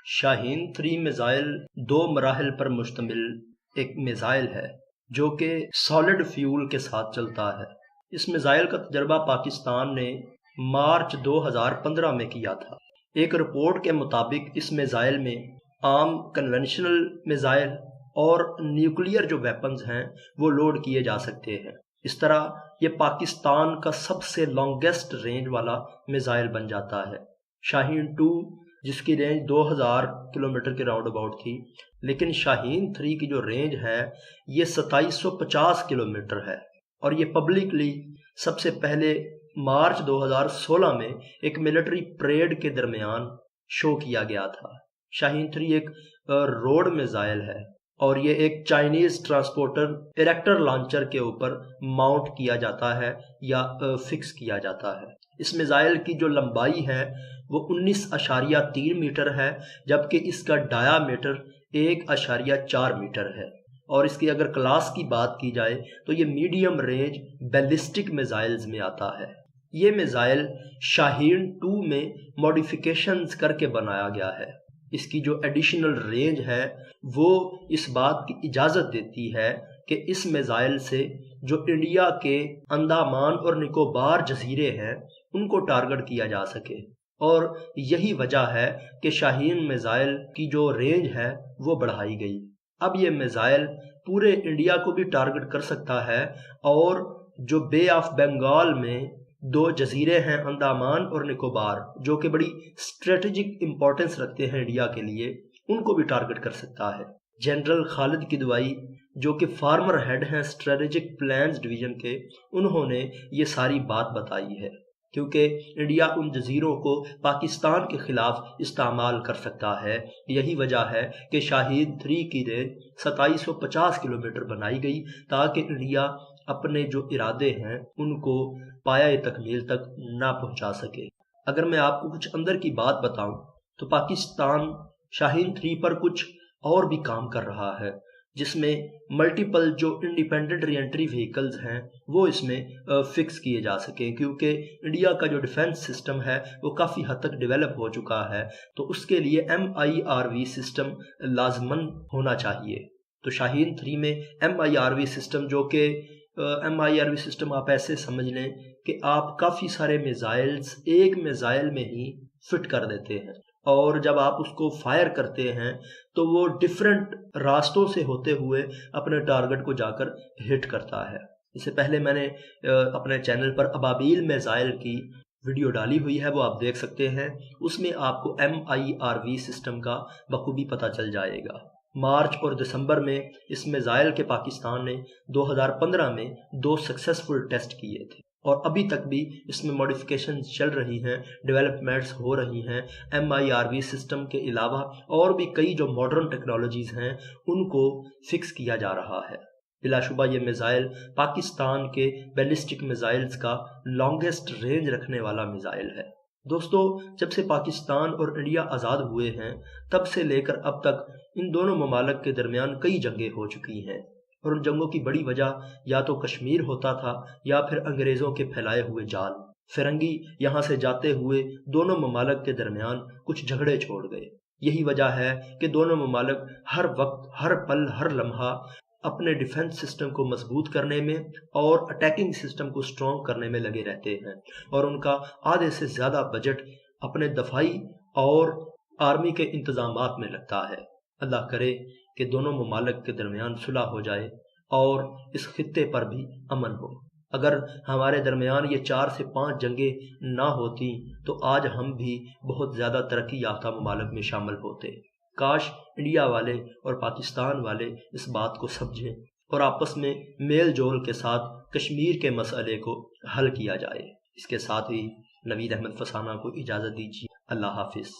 شاہین 3 missile 2 مراحل پر مشتمل ایک میزائل ہے جو کہ سالڈ فیول کے ساتھ چلتا ہے۔ اس میزائل کا تجربہ پاکستان نے مارچ 2015 میں کیا تھا۔ ایک رپورٹ کے مطابق اس میزائل میں عام کنونشنل میزائل اور نیوکلیئر جو ویپنز ہیں وہ لوڈ کیے جا سکتے ہیں۔ اس طرح یہ پاکستان کا سب سے لانگیسٹ رینج والا میزائل بن جاتا ہے۔ شاہین 2 جس کی رینج 2000 کلومیٹر کے راؤنڈ اباؤٹ تھی، لیکن شاہین 3 کی جو رینج ہے یہ 2750 کلومیٹر ہے، اور یہ پبلکلی سب سے پہلے مارچ 2016 میں ایک ملٹری پریڈ کے درمیان شو کیا گیا تھا۔ شاہین 3 ایک روڈ میزائل ہے اور یہ ایک چائنیز ٹرانسپورٹر ایریکٹر لانچر کے اوپر ماؤنٹ کیا جاتا ہے یا فکس کیا جاتا ہے۔ اس میزائل کی جو لمبائی ہے وہ 19.3 میٹر ہے، جبکہ اس کا ڈایا میٹر 1.4 میٹر ہے، اور اس کی اگر کلاس کی بات کی جائے تو یہ میڈیم رینج بیلسٹک میزائلز میں آتا ہے۔ یہ میزائل شاہین 2 میں موڈیفیکیشنز کر کے بنایا گیا ہے۔ اس کی جو ایڈیشنل رینج ہے وہ اس بات کی اجازت دیتی ہے کہ اس میزائل سے جو انڈیا کے انڈمان اور نکوبار جزیرے ہیں ان کو ٹارگٹ کیا جا سکے، اور یہی وجہ ہے کہ شاہین میزائل کی جو رینج ہے وہ بڑھائی گئی۔ اب یہ میزائل پورے انڈیا کو بھی ٹارگٹ کر سکتا ہے، اور جو بے آف بنگال میں 2 جزیرے ہیں انڈمان اور نکوبار جو کہ بڑی اسٹریٹجک امپورٹنس رکھتے ہیں انڈیا کے لیے، ان کو بھی ٹارگٹ کر سکتا ہے۔ جنرل خالد کدوئی جو کہ فارمر ہیڈ ہیں اسٹریٹجک پلانز ڈویژن کے، انہوں نے یہ ساری بات بتائی ہے، کیونکہ انڈیا ان جزیروں کو پاکستان کے خلاف استعمال کر سکتا ہے۔ یہی وجہ ہے کہ شاہین 3 کی رینج 2750 کلومیٹر بنائی گئی تاکہ انڈیا اپنے جو ارادے ہیں ان کو پایہ تکمیل تک نہ پہنچا سکے۔ اگر میں آپ کو کچھ اندر کی بات بتاؤں تو پاکستان شاہین 3 پر کچھ اور بھی کام کر رہا ہے، جس میں ملٹیپل جو انڈیپینڈنٹ ری انٹری وہیکلز ہیں وہ اس میں فکس کیے جا سکیں، کیونکہ انڈیا کا جو ڈیفنس سسٹم ہے وہ کافی حد تک ڈیولپ ہو چکا ہے، تو اس کے لیے MIRV سسٹم لازماً ہونا چاہیے۔ تو شاہین 3 میں MIRV سسٹم، جو کہ MIRV سسٹم آپ ایسے سمجھ لیں کہ آپ کافی سارے میزائلز ایک میزائل میں ہی فٹ کر دیتے ہیں، اور جب آپ اس کو فائر کرتے ہیں تو وہ ڈیفرنٹ راستوں سے ہوتے ہوئے اپنے ٹارگٹ کو جا کر ہٹ کرتا ہے۔ اس سے پہلے میں نے اپنے چینل پر ابابیل میزائل کی ویڈیو ڈالی ہوئی ہے، وہ آپ دیکھ سکتے ہیں، اس میں آپ کو MIRV سسٹم کا بخوبی پتہ چل جائے گا۔ مارچ اور دسمبر میں اس میزائل کے پاکستان نے 2015 میں 2 سکسیسفل ٹیسٹ کیے تھے، اور ابھی تک بھی اس میں موڈیفیکیشن چل رہی ہیں، ڈیولپمنٹس ہو رہی ہیں۔ MIRV سسٹم کے علاوہ اور بھی کئی جو ماڈرن ٹیکنالوجیز ہیں ان کو فکس کیا جا رہا ہے۔ بلا شبہ یہ میزائل پاکستان کے بیلسٹک میزائلز کا لانگیسٹ رینج رکھنے والا میزائل ہے۔ دوستو، جب سے پاکستان اور انڈیا آزاد ہوئے ہیں تب سے لے کر اب تک ان دونوں ممالک کے درمیان کئی جنگیں ہو چکی ہیں، اور ان جنگوں کی بڑی وجہ یا تو کشمیر ہوتا تھا یا پھر انگریزوں کے پھیلائے ہوئے جال۔ فرنگی یہاں سے جاتے ہوئے دونوں ممالک کے درمیان کچھ جھگڑے چھوڑ گئے۔ یہی وجہ ہے کہ دونوں ممالک ہر وقت، ہر پل، ہر لمحہ اپنے ڈیفنس سسٹم کو مضبوط کرنے میں اور اٹیکنگ سسٹم کو سٹرونگ کرنے میں لگے رہتے ہیں، اور ان کا آدھے سے زیادہ بجٹ اپنے دفاعی اور آرمی کے انتظامات میں لگتا ہے۔ اللہ کرے کہ دونوں ممالک کے درمیان صلح ہو جائے اور اس خطے پر بھی امن ہو۔ اگر ہمارے درمیان یہ 4 سے 5 جنگیں نہ ہوتی تو آج ہم بھی بہت زیادہ ترقی یافتہ ممالک میں شامل ہوتے۔ کاش انڈیا والے اور پاکستان والے اس بات کو سمجھیں اور آپس میں میل جول کے ساتھ کشمیر کے مسئلے کو حل کیا جائے۔ اس کے ساتھ ہی نوید احمد فسانہ کو اجازت دیجیے۔ اللہ حافظ۔